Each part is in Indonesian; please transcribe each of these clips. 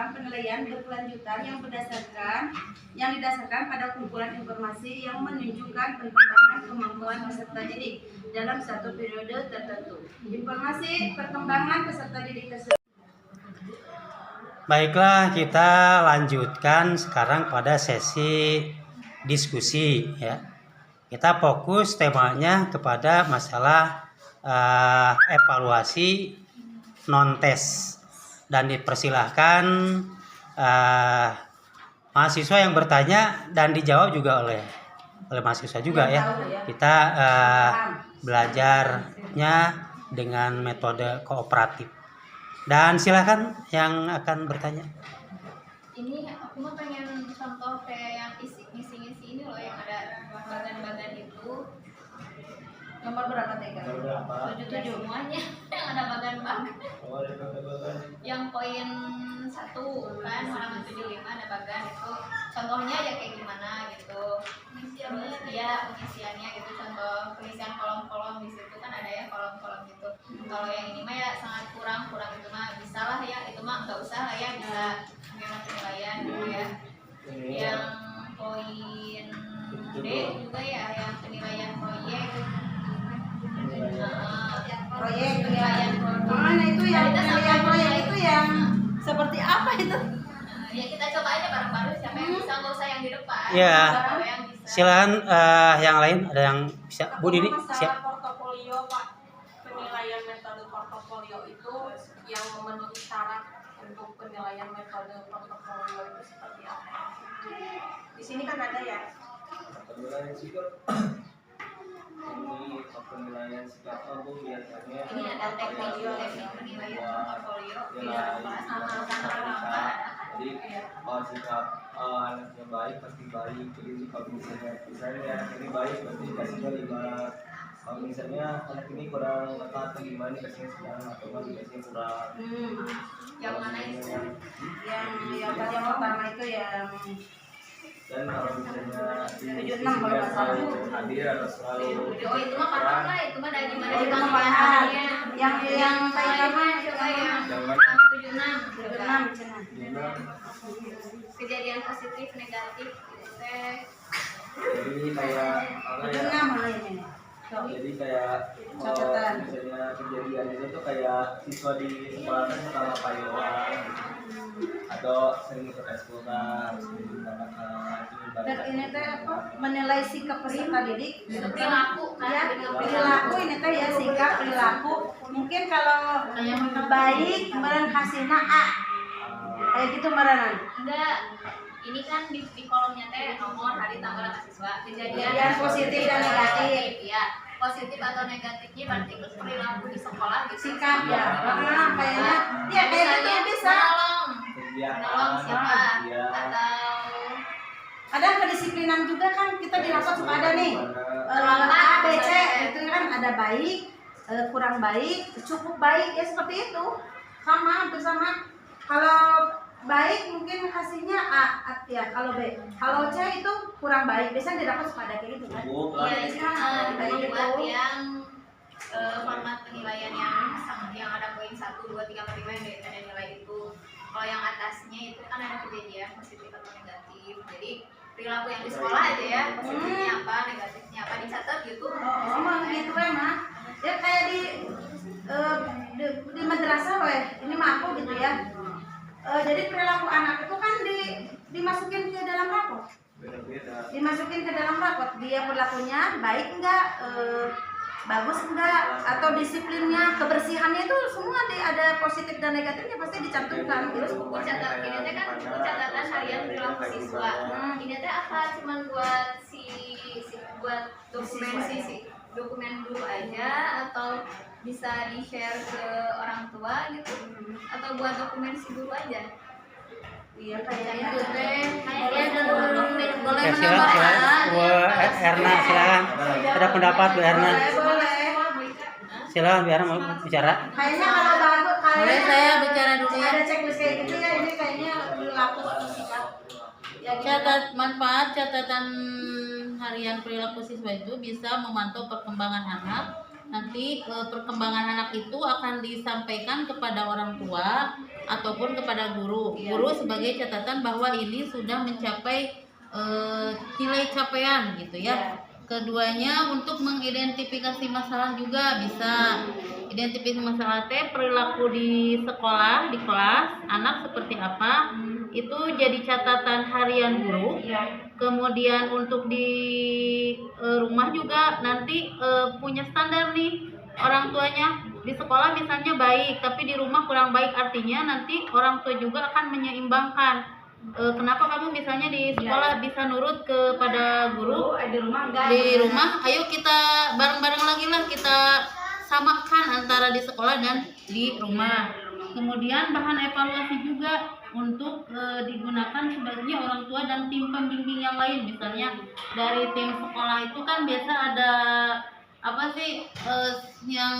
merupakan penilaian berkelanjutan yang didasarkan pada kumpulan informasi yang menunjukkan perkembangan kemampuan peserta didik dalam satu periode tertentu. Informasi perkembangan peserta didik tersebut. Baiklah, kita lanjutkan sekarang pada sesi diskusi ya. Kita fokus temanya kepada masalah evaluasi non-tes dan dipersilahkan mahasiswa yang bertanya dan dijawab juga oleh mahasiswa juga ya. Kita belajarnya dengan metode kooperatif. Dan silakan yang akan bertanya. Ini aku mau pengen contoh kayak yang ngisi-ngisi ini loh, yang ada bagan-bagan itu. Nomor berapa TK? 77 semuanya yang ada bagan-bagan. Yang poin 1 kan halaman 75 ada bagan itu. Contohnya ya kayak gimana gitu. Terus ya pengisiannya gitu, contoh pengisian kolom-kolom di situ kan ada ya kolom-kolom gitu. Kalau yang ini mah ya sangat kurang itu mah bisa lah ya, itu mah nggak usah lah ya, bisa memang penilaian gitu ya. Yang poin D juga ya, yang penilaian proyek. Proyek penilaian mana itu yang penilaian proyek itu yang seperti apa itu? Ya kita coba aja bareng-bareng siapa yang bisa, nggak usah yang di depan. Ya, yang bisa. silakan yang lain ada yang bisa. Bu Dini siap. Portofolio Pak, penilaian metode portofolio itu yang memenuhi syarat untuk penilaian metode portofolio itu seperti apa? Di sini kan ada ya. Penilaian sikap. Ini penilaian sikap kamu biasanya. Ini ada teknik penilaian portofolio Jadi kalau sikap anaknya baik pasti baik. Jadi kalau misalnya ini baik berarti dikasihnya 5. Kalau misalnya anak ini kurang lekat atau gimana dikasihnya 9 atau nggak dikasihnya kurang. Yang mana itu? Yang pertama itu yang dan kalau misalnya 76 kalau nggak salah. hadir atau selalu Oh itu mah paham lah, itu mah dari mana Oh, itu juga mah paham. Yang saya apa? coba yang yang mana 76 cenah. kejadian positif negatif gitu teh. jadi kayak apa ya? 76 malah ini. Jadi kayak Catatan. misalnya kejadian itu tuh kayak siswa di sekolah kan suka ngapain doang gitu. Atau sering ikut ekskul kan, sering ditambahkan. Dan ini teh apa? Menilai sikap peserta didik. Perilaku kan, Ya, perilaku ini teh ya sikap perilaku. Mungkin kalau baik meren hasilnya A. Kayak gitu merenan. enggak. Ini kan di kolomnya teh nomor, hari, tanggal, mahasiswa. Kejadian Positif dan negatif. Ya, positif atau negatifnya berarti itu perilaku di sekolah gitu. Sikap ya. Kayaknya ya kayak gitu bisa. Menolong siapa? Iya. Atau Ada kedisiplinan juga kan, kita di rapat suka ada nih A, B, C, itu kan ada baik, kurang baik, cukup baik, ya seperti itu. Sama, hampir sama. Kalau baik mungkin hasilnya A ya, kalau B. Kalau C itu kurang baik, biasanya di rapat suka ada kayak gitu kan. ya itu Baik membuat itu. yang format penilaian yang ada poin 1, 2, 3, 4, 5 yang ada nilai itu. Kalau yang atasnya itu kan ada kejadian positif atau negatif. Jadi perilaku yang di sekolah aja ya, positifnya apa, negatifnya apa dicatat gitu. Emang gitu emang. Ya kayak di madrasah weh, ini mah aku gitu ya. Jadi perilaku anak itu kan dimasukin ke dalam rapot. Dimasukin ke dalam rapot, dia perilakunya baik enggak, bagus enggak, atau disiplinnya, kebersihannya itu semua ada positif dan negatifnya pasti dicantumkan. Terus buku catatan ini teh kan buku catatan harian perilaku siswa. Ini teh apa cuman buat buat dokumen dulu aja, atau bisa di-share ke orang tua gitu, atau buat dokumen si guru aja. Iya kayaknya Itu teh boleh dulu boleh Ya, silakan Bu Erna, silakan. Ada pendapat Bu Erna? boleh. Silakan Bu Erna mau bicara. Kayaknya kalau bagus Boleh saya bicara dulu ya? ada checklist kayak gitu ya, ini kayaknya perilaku atau sikap. Ya, Manfaat catatan harian perilaku siswa itu bisa memantau perkembangan anak. Nanti perkembangan anak itu akan disampaikan kepada orang tua ataupun kepada guru. Guru sebagai catatan bahwa ini sudah mencapai nilai capaian gitu ya. Keduanya untuk mengidentifikasi masalah juga bisa. Identifikasi masalah perilaku di sekolah, di kelas, anak seperti apa, itu jadi catatan harian guru. Kemudian untuk di rumah juga nanti punya standar nih orang tuanya. Di sekolah misalnya baik, tapi di rumah kurang baik, artinya nanti orang tua juga akan menyeimbangkan. Kenapa kamu misalnya di sekolah bisa nurut kepada guru, di rumah enggak? di rumah ayo kita bareng-bareng lagi lah, kita samakan antara di sekolah dan di rumah. Kemudian bahan evaluasi juga untuk digunakan sebagai orang tua dan tim pembimbing yang lain. Misalnya dari tim sekolah itu kan biasa ada apa sih yang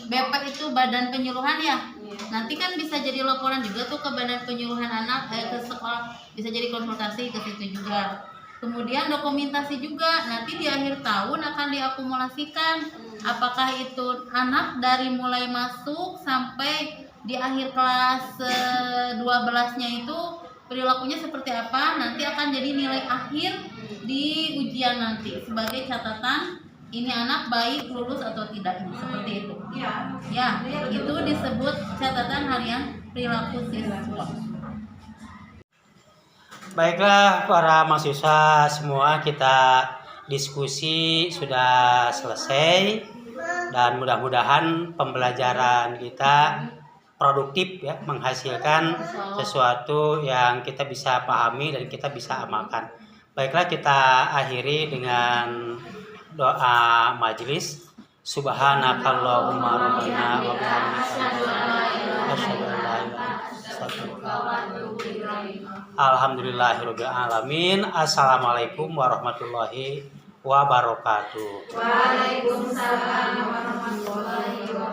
BP itu badan penyuluhan ya. Nanti kan bisa jadi laporan juga tuh ke badan penyuluhan anak ke sekolah, bisa jadi konsultasi ke situ juga. Kemudian dokumentasi juga nanti di akhir tahun akan diakumulasikan apakah itu anak dari mulai masuk sampai di akhir kelas 12-nya itu perilakunya seperti apa, nanti akan jadi nilai akhir di ujian nanti sebagai catatan ini anak baik lulus atau tidak, seperti itu. Ya, itu disebut catatan harian perilaku siswa. Baiklah para mahasiswa semua, kita diskusi sudah selesai dan mudah-mudahan pembelajaran kita produktif ya, menghasilkan sesuatu yang kita bisa pahami dan kita bisa amalkan. Baiklah, kita akhiri dengan doa majelis. Subhanakallahumma rabbana wa bihamdika asyhadu an la ilaha illa anta alhamdulillahirabbil alamin. Assalamualaikum warahmatullahi wabarakatuh. Waalaikumsalam warahmatullahi wabarakatuh.